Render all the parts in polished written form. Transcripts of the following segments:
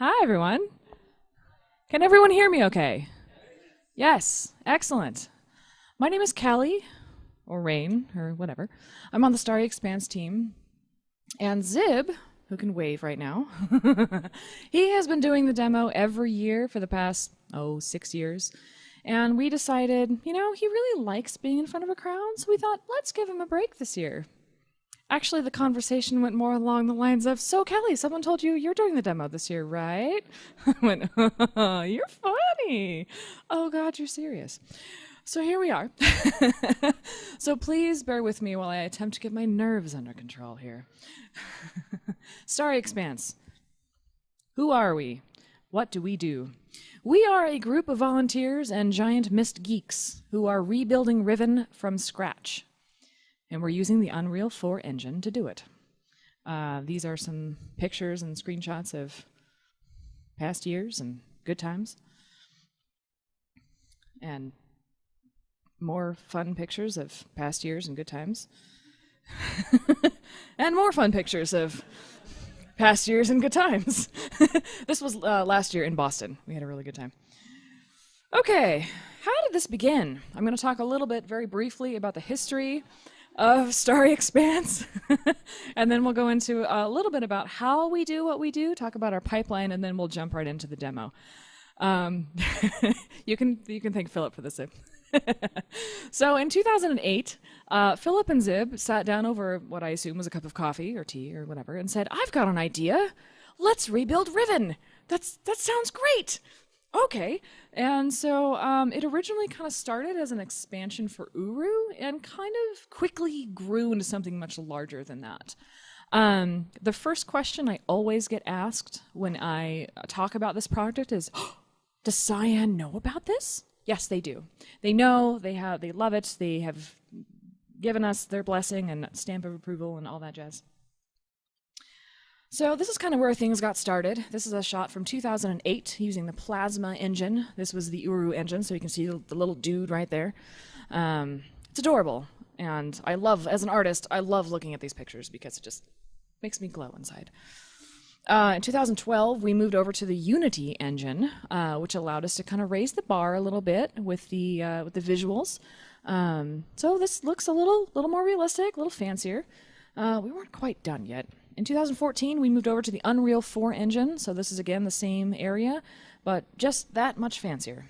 Hi, everyone. Can everyone hear me okay? Yes, excellent. My name is Callie, or Rain, or whatever. I'm on the Starry Expanse team. And Zib, who can wave right now, he has been doing the demo every year for the past, 6 years. And we decided, he really likes being in front of a crowd, so we thought, let's give him a break this year. Actually, the conversation went more along the lines of, so Kelly, someone told you you're doing the demo this year, right? I went, you're funny. Oh God, you're serious. So here we are. So please bear with me while I attempt to get my nerves under control here. Starry Expanse. Who are we? What do we do? We are a group of volunteers and giant mist geeks who are rebuilding Riven from scratch. And we're using the Unreal 4 engine to do it. These are some pictures and screenshots of past years and good times. And more fun pictures of past years and good times. And more fun pictures of past years and good times. This was last year in Boston. We had a really good time. Okay, how did this begin? I'm going to talk a little bit very briefly about the history of Starry Expanse, and then we'll go into a little bit about how we do what we do, talk about our pipeline, and then we'll jump right into the demo. You can thank Philip for this. So in 2008, Philip and Zib sat down over what I assume was a cup of coffee or tea or whatever and said, I've got an idea. Let's rebuild Riven. That sounds great. Okay, and so it originally kind of started as an expansion for Uru and kind of quickly grew into something much larger than that. The first question I always get asked when I talk about this project is, does Cyan know about this? Yes, they do. They know, they love it, they have given us their blessing and stamp of approval and all that jazz. So this is kind of where things got started. This is a shot from 2008 using the Plasma engine. This was the Uru engine, so you can see the little dude right there. It's adorable, and as an artist, I love looking at these pictures because it just makes me glow inside. In 2012, we moved over to the Unity engine, which allowed us to kind of raise the bar a little bit with the visuals. So this looks a little more realistic, a little fancier. We weren't quite done yet. In 2014, we moved over to the Unreal 4 engine, so this is again the same area, but just that much fancier.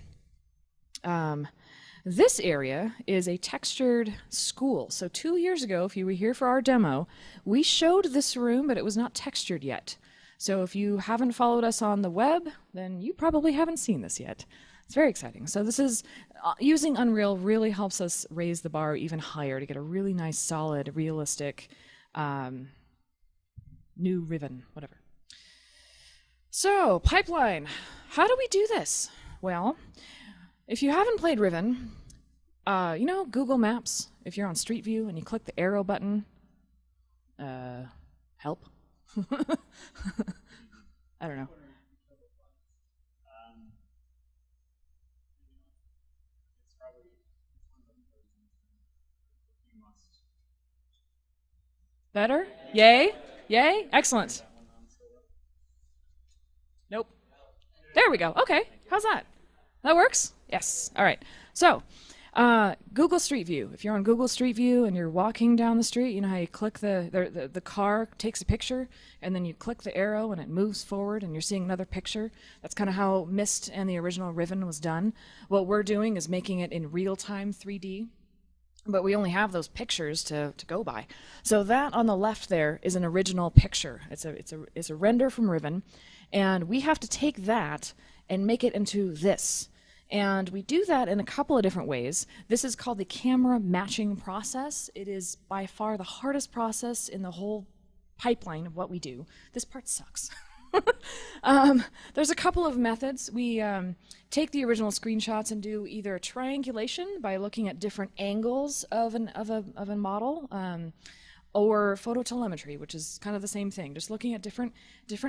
This area is a textured school. So 2 years ago, if you were here for our demo, we showed this room, but it was not textured yet. So if you haven't followed us on the web, then you probably haven't seen this yet. It's very exciting. So this is, using Unreal really helps us raise the bar even higher to get a really nice, solid, realistic, new Riven, whatever. So, pipeline. How do we do this? Well, if you haven't played Riven, Google Maps, if you're on Street View and you click the arrow button, help? I don't know. Better? Yay? Yay? Excellent. Nope. There we go. Okay. How's that? That works? Yes. All right. So, Google Street View. If you're on Google Street View and you're walking down the street, you know how you click the car takes a picture and then you click the arrow and it moves forward and you're seeing another picture. That's kind of how Myst and the original Riven was done. What we're doing is making it in real-time 3D. But we only have those pictures to go by. So that on the left there is an original picture. It's a render from Riven, and we have to take that and make it into this. And we do that in a couple of different ways. This is called the camera matching process. It is by far the hardest process in the whole pipeline of what we do. This part sucks. There's a couple of methods. We take the original screenshots and do either a triangulation by looking at different angles of a model, or phototelemetry, which is kind of the same thing, just looking at different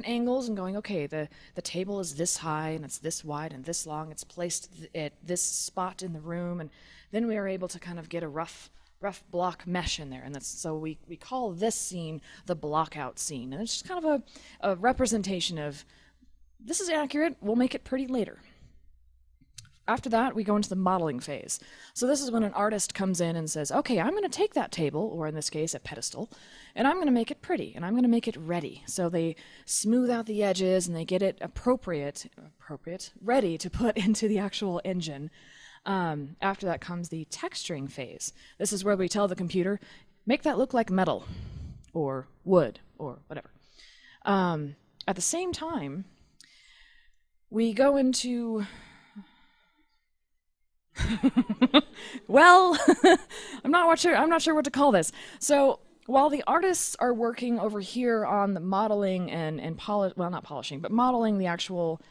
angles and going, okay, the table is this high and it's this wide and this long, it's placed at this spot in the room, and then we are able to kind of get a rough block mesh in there, and so we call this scene the blockout scene, and it's just kind of a representation of this is accurate. We'll make it pretty later. After that, we go into the modeling phase. So this is when an artist comes in and says, okay, I'm going to take that table, or in this case, a pedestal, and I'm going to make it pretty, and I'm going to make it ready. So they smooth out the edges, and they get it ready to put into the actual engine. After that comes the texturing phase. This is where we tell the computer, make that look like metal, or wood, or whatever. At the same time, we go into... well, I'm not sure what to call this. So while the artists are working over here on the modeling and not polishing, but modeling the actual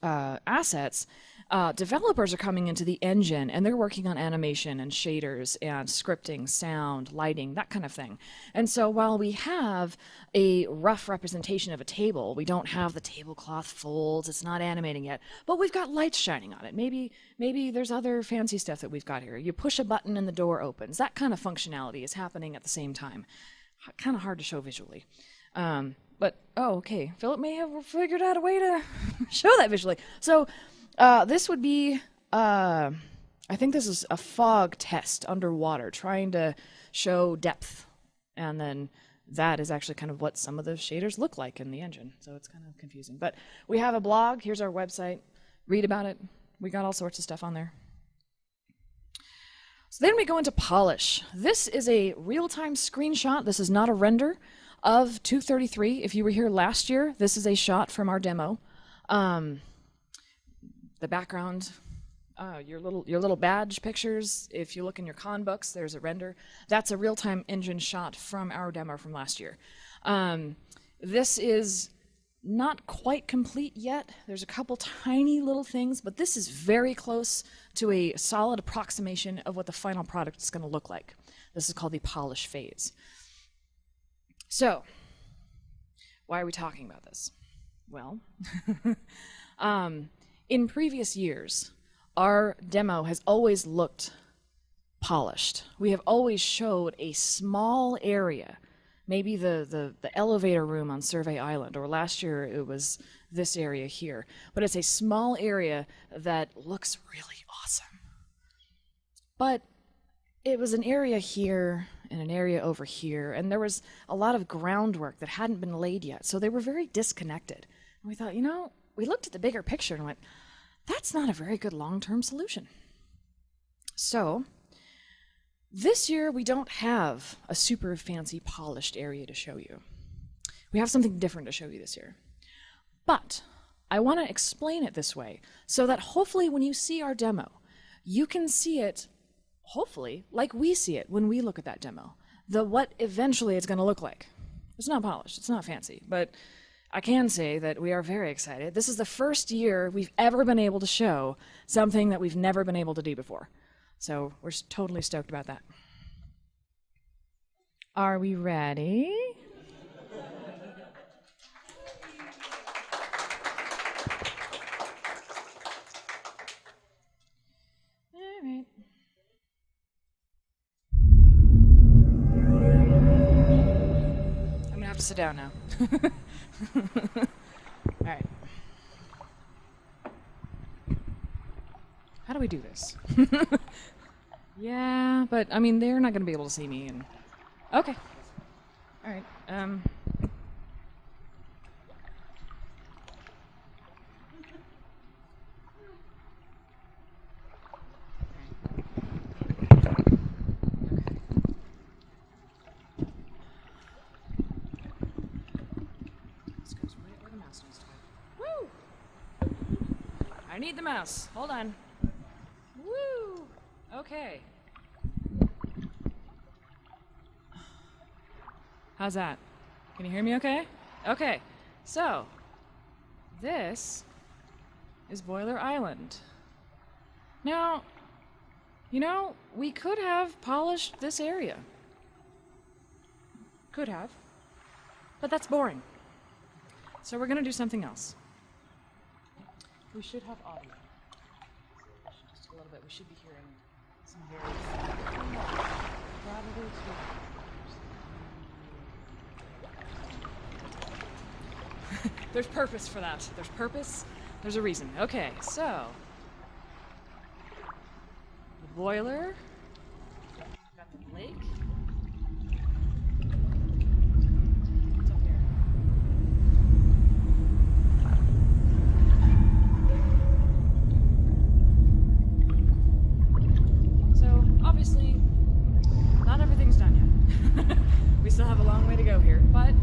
assets, developers are coming into the engine and they're working on animation and shaders and scripting, sound, lighting, that kind of thing. And so while we have a rough representation of a table, we don't have the tablecloth folds, it's not animating yet, but we've got lights shining on it. Maybe there's other fancy stuff that we've got here. You push a button and the door opens. That kind of functionality is happening at the same time. Kind of hard to show visually. But, oh, okay. Philip may have figured out a way to show that visually. So this would be, I think this is a fog test underwater, trying to show depth. And then that is actually kind of what some of the shaders look like in the engine. So it's kind of confusing. But we have a blog. Here's our website. Read about it. We got all sorts of stuff on there. So then we go into polish. This is a real-time screenshot. This is not a render of 233. If you were here last year, this is a shot from our demo. The background, your little badge pictures, if you look in your con books, there's a render. That's a real-time engine shot from our demo from last year. This is not quite complete yet. There's a couple tiny little things, but this is very close to a solid approximation of what the final product is going to look like. This is called the polish phase. So, why are we talking about this? Well, in previous years, our demo has always looked polished. We have always showed a small area, maybe the elevator room on Survey Island, or last year it was this area here. But it's a small area that looks really awesome. But it was an area here and an area over here, and there was a lot of groundwork that hadn't been laid yet, so they were very disconnected. And we thought, we looked at the bigger picture and went, that's not a very good long-term solution. So this year we don't have a super fancy polished area to show you. We have something different to show you this year. But I want to explain it this way so that hopefully when you see our demo, you can see it hopefully like we see it when we look at that demo. What eventually it's going to look like. It's not polished, it's not fancy, but I can say that we are very excited. This is the first year we've ever been able to show something that we've never been able to do before. So we're totally stoked about that. Are we ready? All right. I'm gonna have to sit down now. All right. How do we do this? Yeah, but I mean, they're not going to be able to see me. And okay. All right. I need the mouse. Hold on. Woo! Okay. How's that? Can you hear me okay? Okay. So, this is Boiler Island. Now, we could have polished this area. Could have. But that's boring. So we're going to do something else. We should have audio. Just a little bit. We should be hearing some very probably two. There's purpose for that. There's purpose. There's a reason. Okay, so the boiler. Got the lake. What's up here? So obviously, not everything's done yet. We still have a long way to go here, but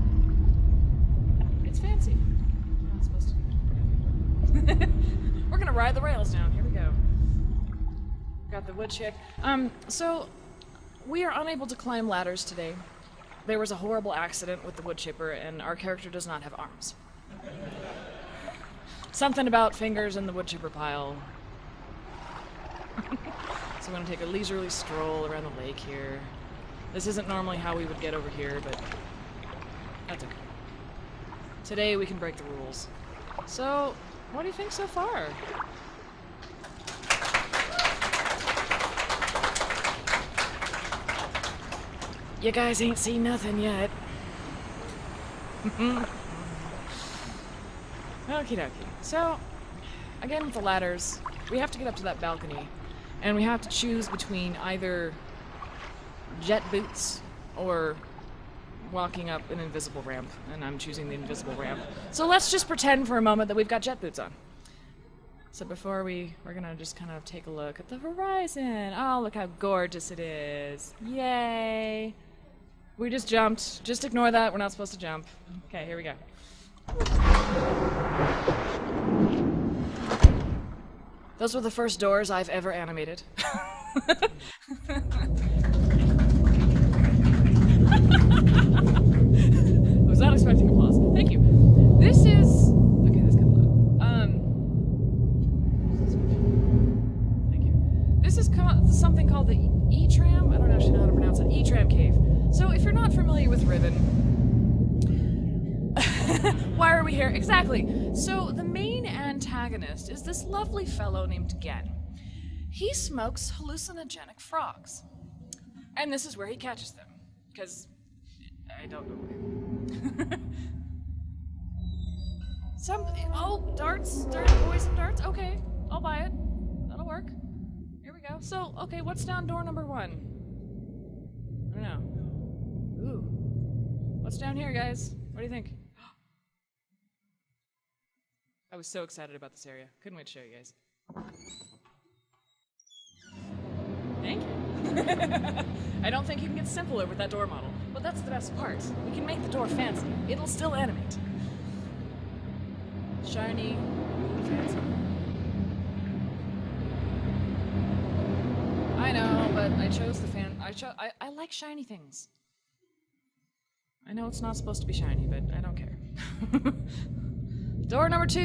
it's fancy. We're not supposed to do it. We're gonna ride the rails down. Here we go. Got the wood chip. So we are unable to climb ladders today. There was a horrible accident with the wood chipper, and our character does not have arms. Something about fingers in the wood chipper pile. So we're gonna take a leisurely stroll around the lake here. This isn't normally how we would get over here, but that's okay. Today we can break the rules. So, what do you think so far? You guys ain't seen nothing yet. Okie dokie. So, again with the ladders, we have to get up to that balcony, and we have to choose between either jet boots or walking up an invisible ramp, and I'm choosing the invisible ramp. So let's just pretend for a moment that we've got jet boots on. So before we're gonna just kind of take a look at the horizon. Oh, look how gorgeous it is. Yay! We just jumped. Just ignore that, we're not supposed to jump. Okay, here we go. Those were the first doors I've ever animated. I was not expecting applause. Thank you. This is... Okay, that's kind of loud. Thank you. This is something called the E-Tram. I don't actually know how to pronounce it. E-Tram Cave. So if you're not familiar with Riven... Why are we here? Exactly. So the main antagonist is this lovely fellow named Gen. He smokes hallucinogenic frogs. And this is where he catches them. Because... I don't know where. Oh, darts, poison darts. Okay, I'll buy it. That'll work. Here we go. So, okay, what's down door number 1? I don't know. Ooh, what's down here, guys? What do you think? I was so excited about this area. Couldn't wait to show you guys. Thank you. I don't think you can get simpler with that door model, but that's the best part. We can make the door fancy. It'll still animate. Shiny, fancy. I know, but I chose the I like shiny things. I know it's not supposed to be shiny, but I don't care. Door number 2.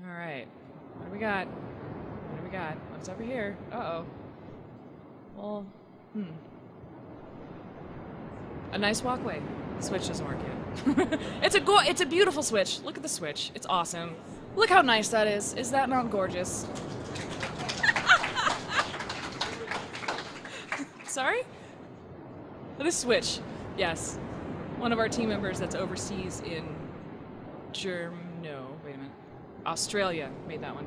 All right, what do we got? What do we got? What's over here? Uh-oh. Well, a nice walkway. The switch doesn't work yet. It's a beautiful switch. Look at the switch. It's awesome. Look how nice that is. Is that not gorgeous? Sorry? This switch. Yes. One of our team members that's overseas in Australia made that one.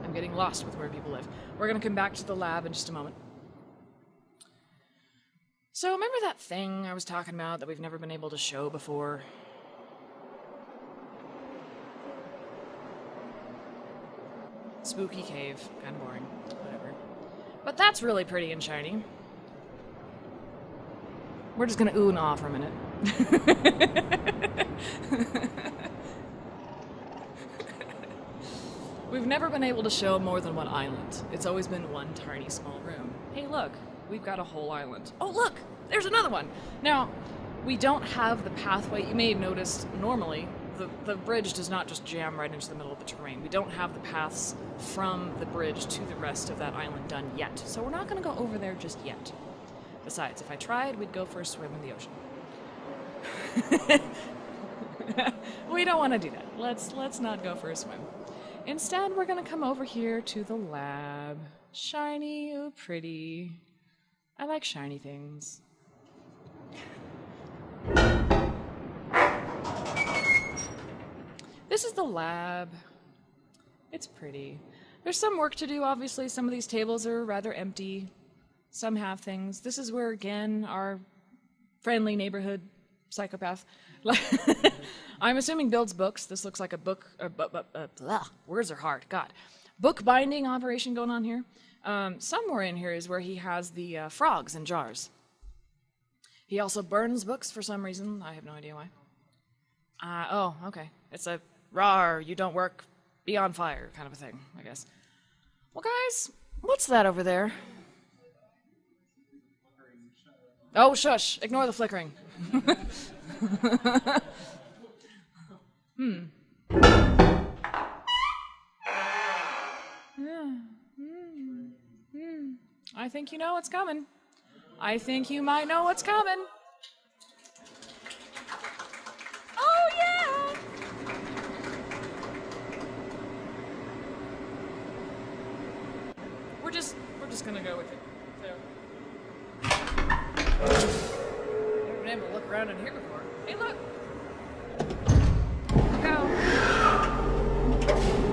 I'm getting lost with where people live. We're gonna come back to the lab in just a moment. So remember that thing I was talking about that we've never been able to show before? Spooky cave. Kind of boring. Whatever. But that's really pretty and shiny. We're just gonna ooh and ah for a minute. We've never been able to show more than one island. It's always been one tiny small room. Hey look, we've got a whole island. Oh look, there's another one! Now, we don't have the pathway. You may have noticed normally the bridge does not just jam right into the middle of the terrain. We don't have the paths from the bridge to the rest of that island done yet. So we're not gonna go over there just yet. Besides, if I tried, we'd go for a swim in the ocean. We don't want to do that. Let's not go for a swim. Instead, we're gonna come over here to the lab. Shiny, ooh, pretty. I like shiny things. This is the lab. It's pretty. There's some work to do, obviously. Some of these tables are rather empty. Some have things. This is where, again, our friendly neighborhood psychopath, I'm assuming builds books. This looks like a book, words are hard, God. Book binding operation going on here. Somewhere in here is where he has the frogs in jars. He also burns books for some reason. I have no idea why. Oh, okay. It's a rawr, you don't work, be on fire kind of a thing, I guess. Well, guys, what's that over there? Oh, shush. Ignore the flickering. I think you know what's coming. I think you might know what's coming. Oh, yeah! We're just gonna go with it. Never been able to look around in here before. Hey, look! Go!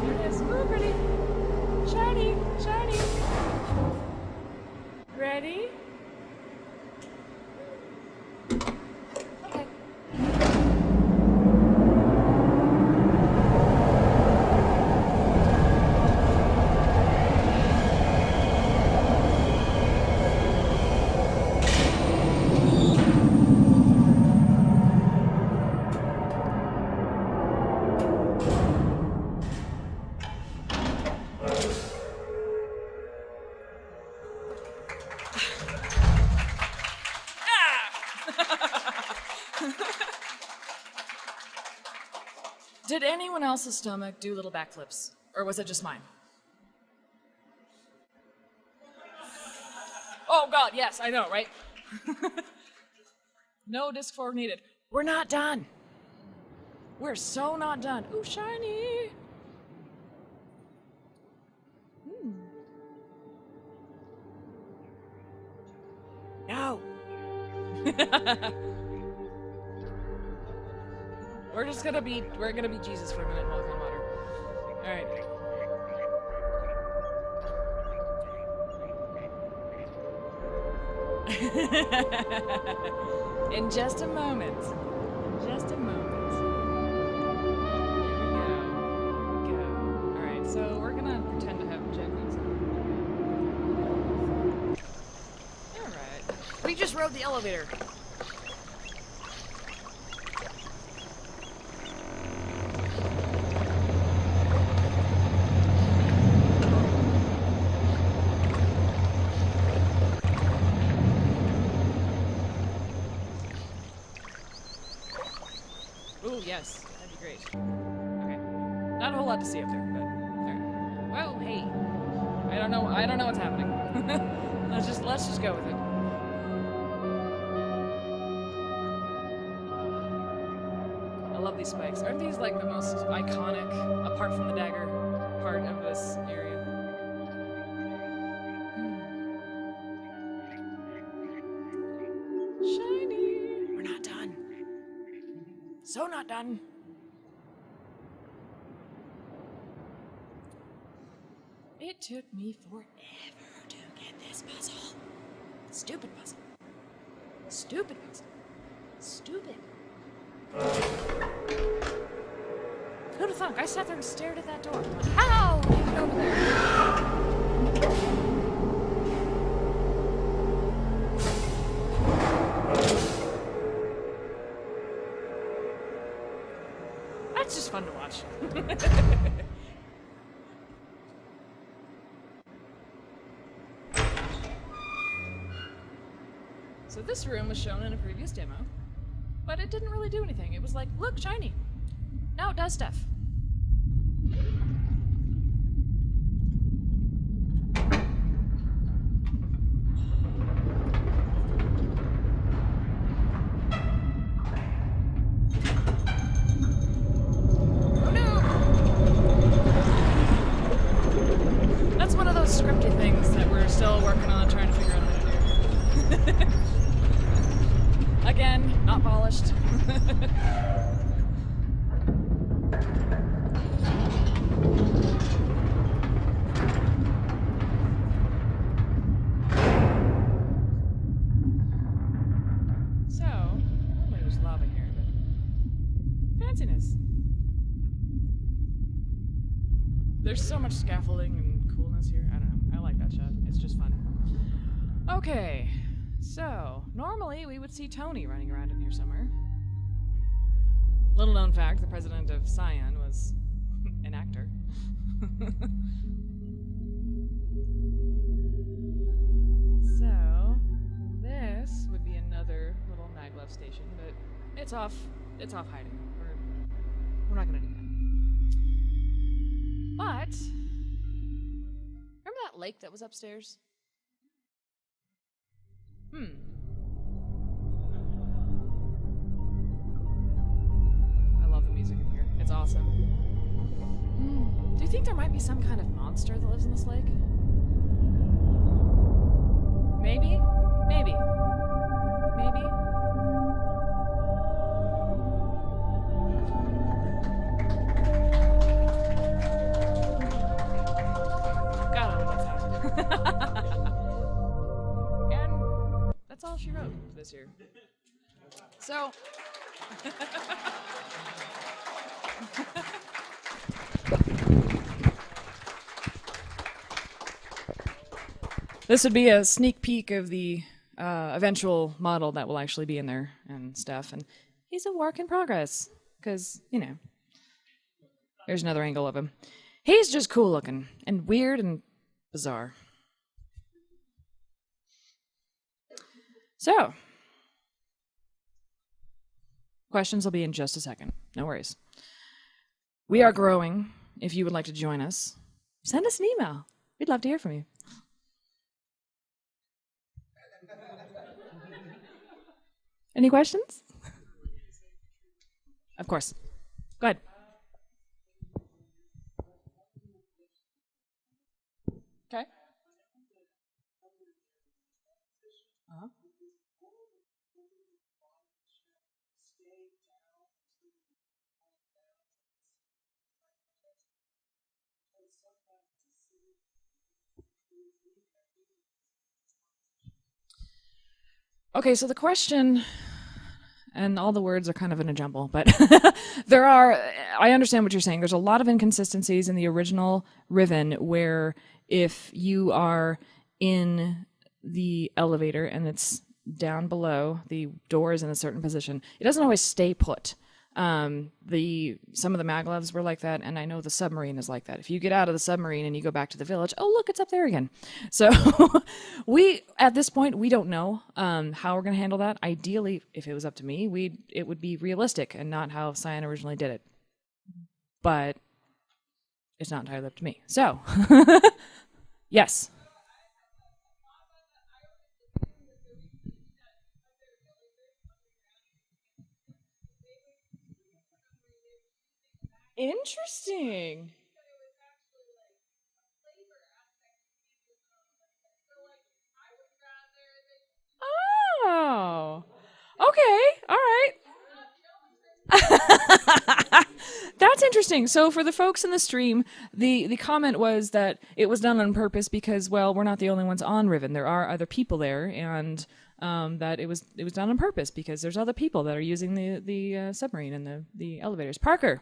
There it is. Ooh, pretty! Shiny! Shiny! Ready? Okay. Did anyone else's stomach do little backflips? Or was it just mine? Oh God, yes, I know, right? No disc 4 needed. We're not done. We're so not done. Ooh, shiny. No. We're gonna be Jesus for a minute while we find water. Alright. In just a moment. Just a moment. Here we go. Alright, so we're gonna pretend to have objectives. Alright. We just rode the elevator. Ooh, yes, that'd be great. Okay, not a whole lot to see up there, but alright. Well, hey, I don't know what's happening. let's just go with it. I love these spikes. Aren't these like the most iconic, apart from the dagger, part of this area? Shiny. We're not done. So not done. It took me forever to get this puzzle. Stupid puzzle. Stupid puzzle. Stupid. Who'd have thunk? I sat there and stared at that door. I'm like, how? Get over there. That's just fun to watch. So this room was shown in a previous demo, but it didn't really do anything. It was like, look, shiny. Now it does stuff. Scripty things that we're still working on trying to figure out how to do. Again, not polished. fanciness. There's so much scaffolding and coolness here. I don't know. I like that shot. It's just fun. Okay, so normally we would see Tony running around in here somewhere. Little known fact, the president of Cyan was an actor. So, this would be another little maglev station, but it's off hiding. We're not gonna do that. But remember that lake that was upstairs? I love the music in here. It's awesome. Do you think there might be some kind of monster that lives in this lake? Maybe? Maybe. Maybe? God, I love that. And that's all she wrote for this year. So... This would be a sneak peek of the eventual model that will actually be in there and stuff. And he's a work in progress because, you know, there's another angle of him. He's just cool looking and weird and bizarre. So, questions will be in just a second. No worries. We are growing. If you would like to join us, send us an email. We'd love to hear from you. Any questions? Of course. Go ahead. Okay. Uh-huh. Okay, so the question, and all the words are kind of in a jumble, but I understand what you're saying. There's a lot of inconsistencies in the original Riven where if you are in the elevator and it's down below, the door is in a certain position, it doesn't always stay put. Some of the maglevs were like that, and I know the submarine is like that. If you get out of the submarine and you go back to the village, oh look, it's up there again. So at this point we don't know how we're going to handle that. Ideally, if it was up to me, it would be realistic and not how Cyan originally did it. But it's not entirely up to me. So yes. Interesting. Oh, okay, all right. That's interesting. So for the folks in the stream, the comment was that it was done on purpose because, well, we're not the only ones on Riven. There are other people there, and that it was done on purpose because there's other people that are using the submarine and the elevators. Parker.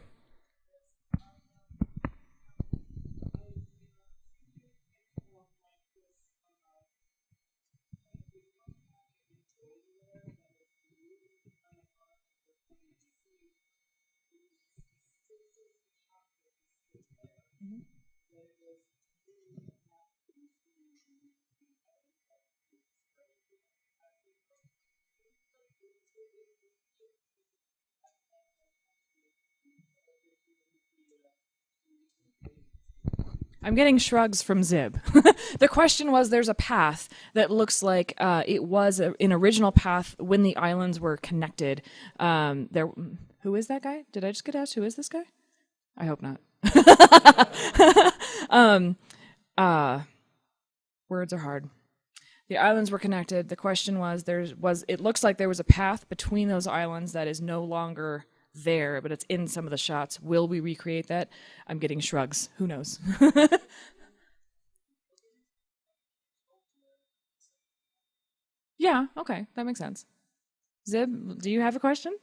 I'm getting shrugs from Zib. The question was, there's a path that looks like it was an original path when the islands were connected. Who is that guy? Did I just get asked who is this guy? I hope not. Words are hard. The islands were connected. The question was, it looks like there was a path between those islands that is no longer there, but it's in some of the shots. Will we recreate that? I'm getting shrugs. Who knows? Yeah, okay, that makes sense. Zib, do you have a question?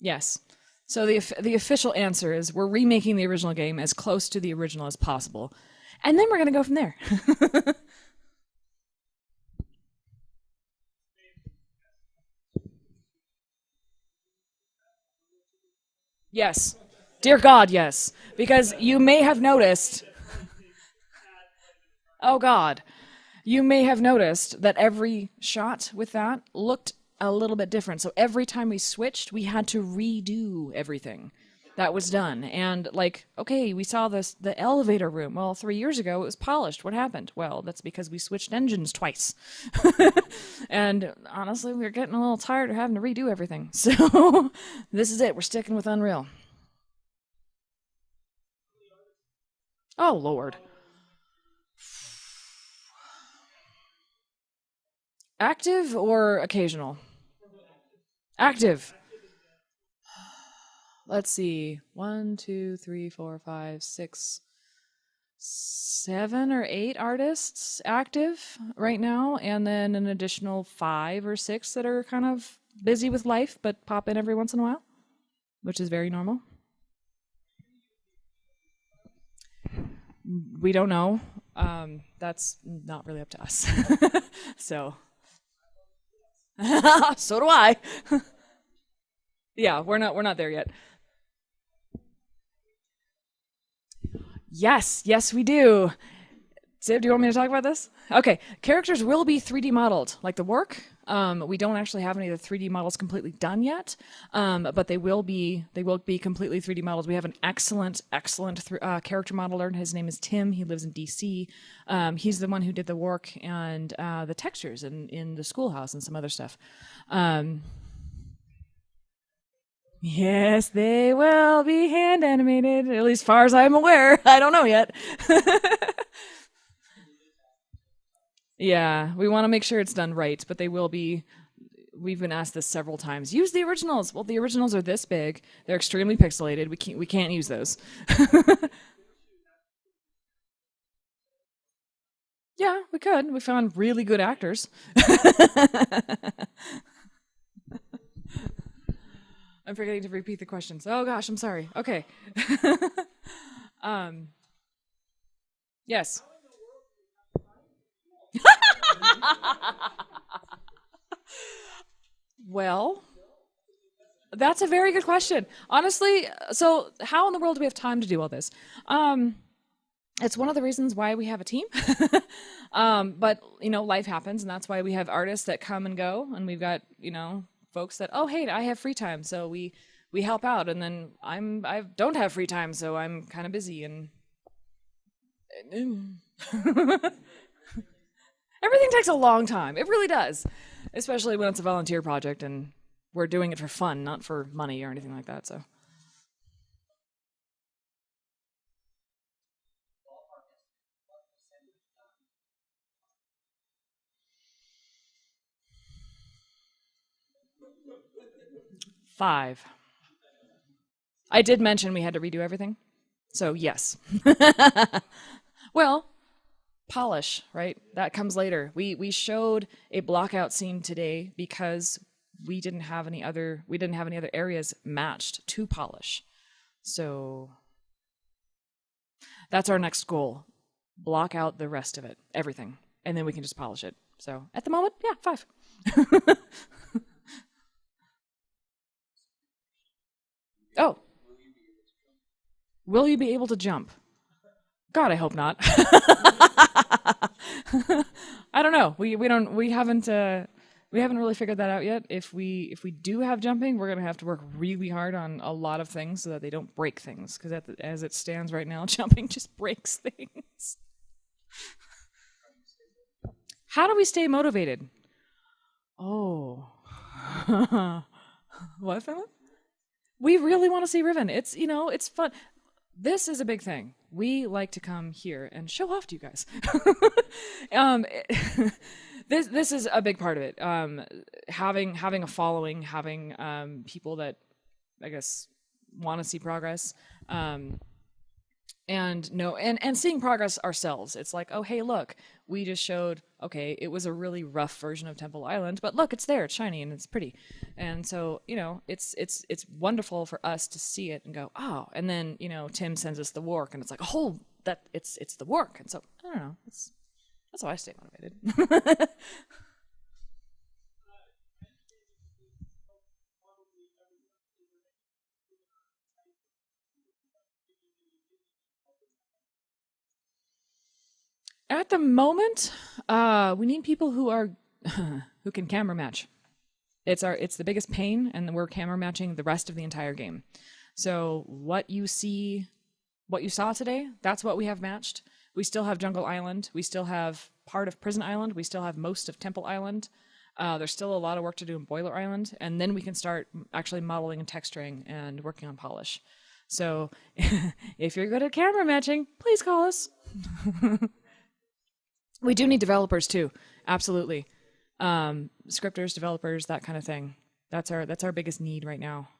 Yes. So the official answer is we're remaking the original game as close to the original as possible, and then we're gonna go from there. Yes. Dear God, yes. Because you may have noticed, oh God, you may have noticed that every shot with that looked a little bit different. So every time we switched, we had to redo everything that was done. And like, okay, we saw the elevator room. Well, 3 years ago it was polished. What happened? Well, that's because we switched engines twice. And honestly, we were getting a little tired of having to redo everything. So this is it. We're sticking with Unreal. Oh Lord. Active or occasional? Active. Let's see. One, two, three, four, five, six, 7 or 8 artists active right now, and then an additional 5 or 6 that are kind of busy with life but pop in every once in a while, which is very normal. We don't know. That's not really up to us. So, so do I. Yeah, we're not there yet. Yes, yes, we do. Zib, do you want me to talk about this? Okay, characters will be 3D modeled, like the work. We don't actually have any of the 3D models completely done yet, but they will be completely 3D modeled. We have an excellent character modeler. His name is Tim. He lives in DC. He's the one who did the work and the textures in the schoolhouse and some other stuff. Um, yes, they will be hand animated, at least far as I'm aware. I don't know yet. Yeah, we want to make sure it's done right, but they will be. We've been asked this several times. Use the originals. Well, the originals are this big. They're extremely pixelated. We can't use those. Yeah, we could. We found really good actors. I'm forgetting to repeat the questions. Oh gosh, I'm sorry. Okay. um, yes. Well, that's a very good question. Honestly, so how in the world do we have time to do all this? Um, it's one of the reasons why we have a team. But life happens, and that's why we have artists that come and go, and we've got folks that, oh hey, I have free time, so we help out, and then I don't have free time, so I'm kind of busy, and everything takes a long time. It really does, especially when it's a volunteer project and we're doing it for fun, not for money or anything like that. So 5. I did mention we had to redo everything, so yes. Well, polish, right? That comes later. We showed a blockout scene today because we didn't have any other areas matched to polish. So that's our next goal. Block out the rest of it, everything, and then we can just polish it. So at the moment, yeah, 5. Oh, will you be able to jump? God, I hope not. I don't know. We haven't really figured that out yet. If we do have jumping, we're gonna have to work really hard on a lot of things so that they don't break things. Because as it stands right now, jumping just breaks things. How do we stay motivated? Oh, what, Philip? We really want to see Riven. It's fun. This is a big thing. We like to come here and show off to you guys. um, this is a big part of it. Having a following, having people that I guess want to see progress. Um, And no, and seeing progress ourselves. It's like, oh hey, look, we just showed, okay, it was a really rough version of Temple Island, but look, it's there, it's shiny and it's pretty. And so, it's wonderful for us to see it and go, oh, and then, Tim sends us the work and it's like, oh, that it's the work. And so, I don't know, that's how I stay motivated. At the moment, we need people who are who can camera match. It's the biggest pain, and we're camera matching the rest of the entire game. So what you saw today, that's what we have matched. We still have Jungle Island. We still have part of Prison Island. We still have most of Temple Island. There's still a lot of work to do in Boiler Island, and then we can start actually modeling and texturing and working on polish. So, if you're good at camera matching, please call us. We do need developers too, absolutely. Scripters, developers, that kind of thing. That's our biggest need right now.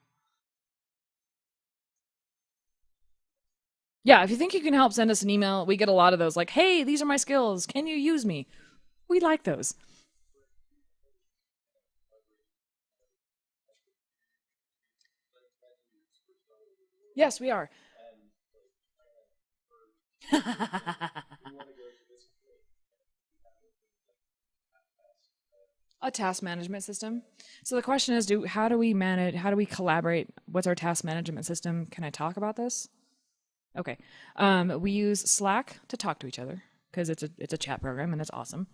Yeah, if you think you can help, send us an email. We get a lot of those, like, "Hey, these are my skills. Can you use me?" We like those. Yes, we are. A task management system. So the question is, do how do we manage? How do we collaborate? What's our task management system? Can I talk about this? Okay. We use Slack to talk to each other because it's a chat program and it's awesome.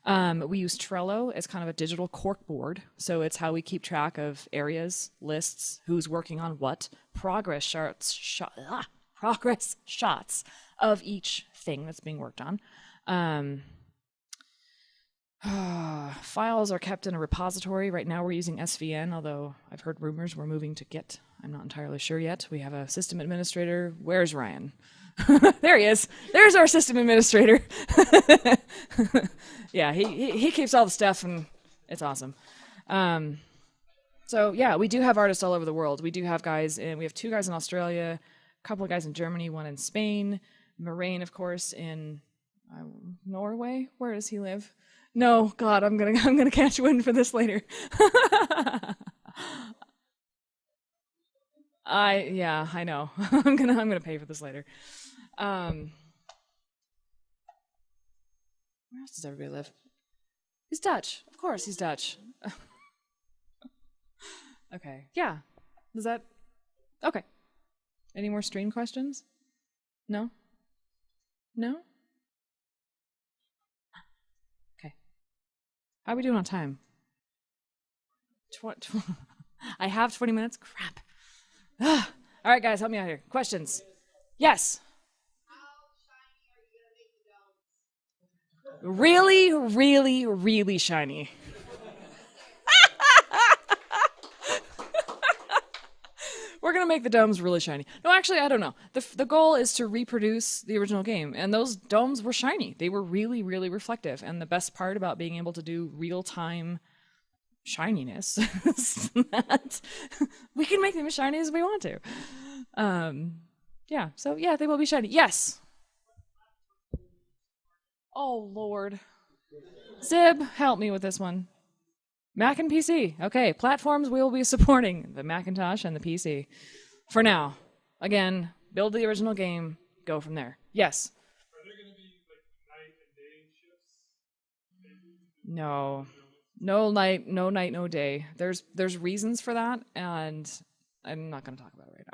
We use Trello as kind of a digital cork board, so it's how we keep track of areas, lists, who's working on what, progress shots of each thing that's being worked on. Um, Files are kept in a repository. Right now we're using SVN, although I've heard rumors we're moving to Git. I'm not entirely sure yet. We have a system administrator. Where's Ryan? There he is. There's our system administrator. Yeah, he keeps all the stuff and it's awesome. Um, so yeah, we do have artists all over the world. We do have guys in. We have two guys in Australia, a couple of guys in Germany, one in Spain, Moraine, of course, in uh, Norway. Where does he live? No, God, I'm gonna catch wind for this later. I know. I'm gonna pay for this later. Um, where else does everybody live? He's Dutch, of course. He's Dutch. Okay, yeah. Does that okay? Any more stream questions? No, no. Okay. How are we doing on time? I have 20 minutes. Crap. All right, guys, help me out here. Questions? Yes. Really, really, really shiny. We're gonna make the domes really shiny. No, actually, I don't know. The goal is to reproduce the original game, and those domes were shiny. They were really, really reflective. And the best part about being able to do real time shininess is that we can make them as shiny as we want to. Um, yeah. So yeah, they will be shiny. Yes. Oh Lord, Zib, help me with this one. Mac and PC. Okay, platforms we will be supporting the Macintosh and the PC for now. Again, build the original game, go from there. Yes. No. No night, no night, no day. There's reasons for that, and I'm not going to talk about it right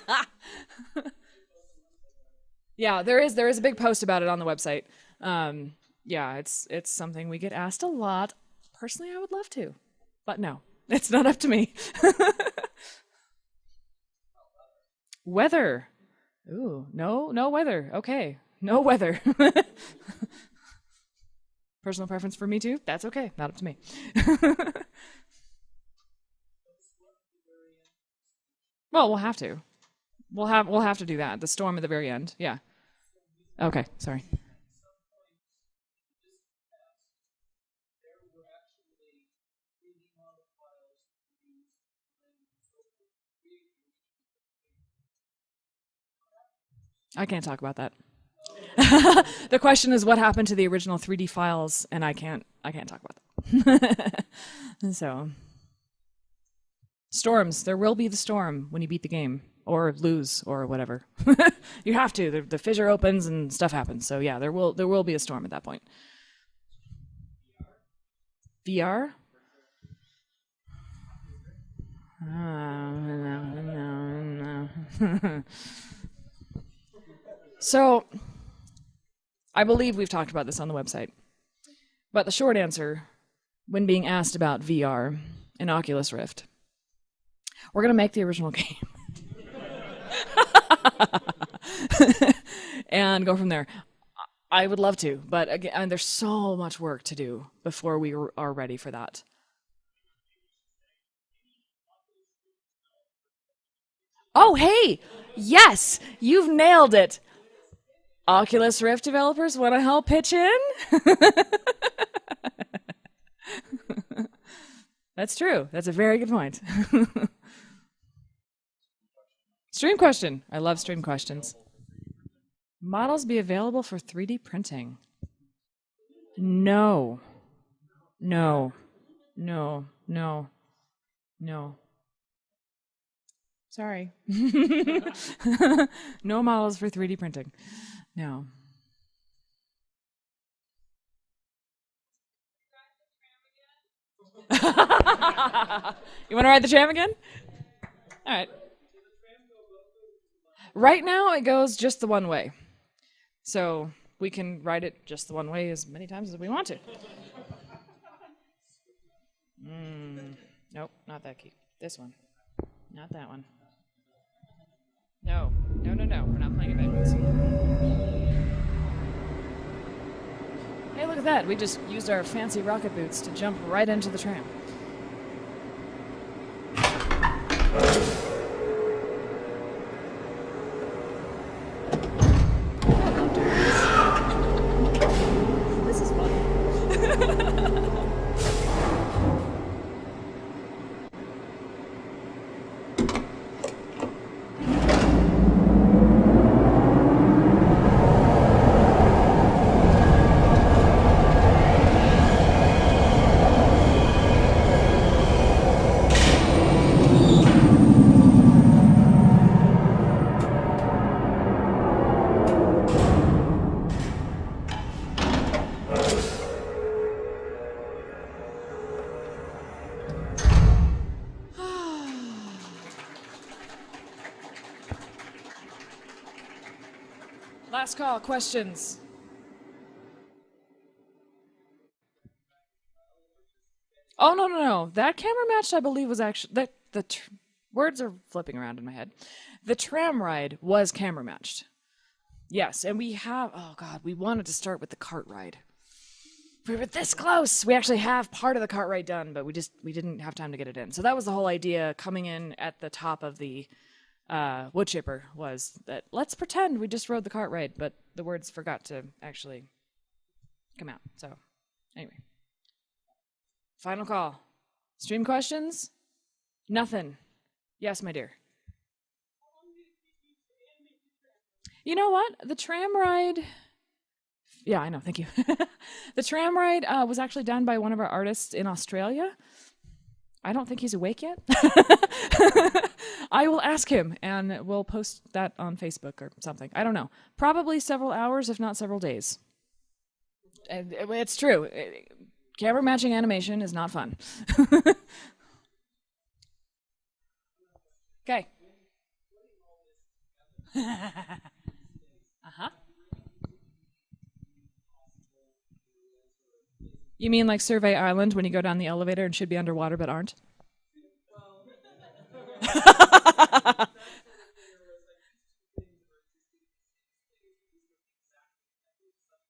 now. Yeah, there is a big post about it on the website. Yeah, it's something we get asked a lot. Personally, I would love to, but no, it's not up to me. Weather. Ooh, no weather. Okay, no weather. Personal preference for me too. That's okay. Not up to me. Well, we'll have to. We'll have to do that. The storm at the very end. Yeah. Okay. Sorry. I can't talk about that. The question is what happened to the original 3D files, and I can't talk about that. So, storms. There will be the storm when you beat the game or lose or whatever. You have to. The fissure opens and stuff happens. So yeah, there will be a storm at that point. VR. No. So, I believe we've talked about this on the website. But the short answer, when being asked about VR and Oculus Rift, we're going to make the original game and go from there. I would love to, but again, there's so much work to do before we are ready for that. Oh, hey! Yes! You've nailed it! Oculus Rift developers want to help pitch in? That's true. That's a very good point. Stream question. I love stream questions. Models be available for 3D printing? No. No. No. No. No. Sorry. No models for 3D printing. No. You want to ride the tram again? All right. Right now, it goes just the one way. So we can ride it just the one way as many times as we want to. Nope, not that key. This one. Not that one. No. No, no, no. We're not playing it backwards. Hey, look at that. We just used our fancy rocket boots to jump right into the tram. This is fun. Last call, questions. Oh, no, no, no. That camera match, I believe, was actually words are flipping around in my head. The tram ride was camera matched. Yes, and oh God, we wanted to start with the cart ride. We were this close. We actually have part of the cart ride done, but we didn't have time to get it in. So that was the whole idea coming in at the top of the wood chipper, was that let's pretend we just rode the cart ride, but the words forgot to actually come out. So anyway, final call. Stream questions? Nothing. Yes, my dear. You know what? The tram ride. Yeah, I know. Thank you. The tram ride was actually done by one of our artists in Australia. I don't think he's awake yet. I will ask him, and we'll post that on Facebook or something. I don't know. Probably several hours, if not several days. And it's true. Camera matching animation is not fun. Okay. Uh-huh. You mean like Survey Island when you go down the elevator and should be underwater but aren't?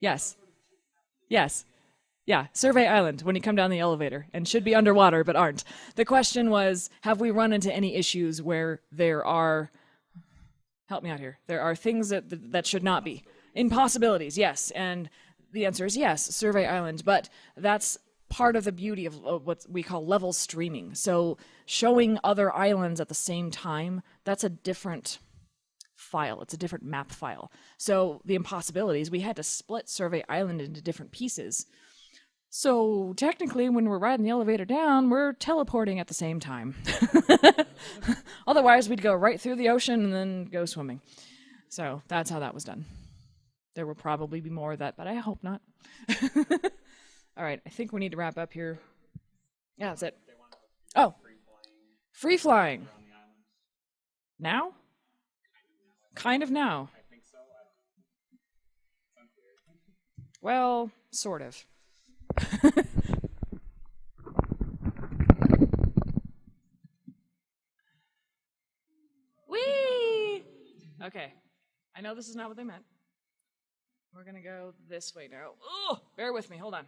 Yes. Yes. Yeah, Survey Island when you come down the elevator and should be underwater but aren't. The question was, have we run into any issues where there are, help me out here, there are things that should not be? Impossibilities, yes. And the answer is yes, Survey Island. But that's part of the beauty of what we call level streaming. So showing other islands at the same time, that's a different file. It's a different map file. So the impossibilities, we had to split Survey Island into different pieces. So technically, when we're riding the elevator down, we're teleporting at the same time. Otherwise, we'd go right through the ocean and then go swimming. So that's how that was done. There will probably be more of that, but I hope not. All right, I think we need to wrap up here. Yeah, that's it. Oh, free flying. Now? Kind of now. Well, sort of. Whee! Okay. I know this is not what they meant. We're going to go this way now. Oh, bear with me. Hold on.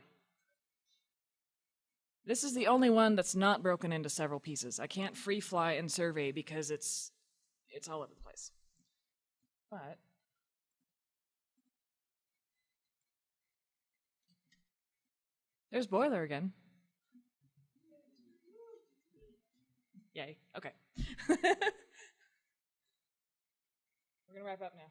This is the only one that's not broken into several pieces. I can't free fly and survey because it's all over the place. But there's Boiler again. Yay. Okay. We're going to wrap up now.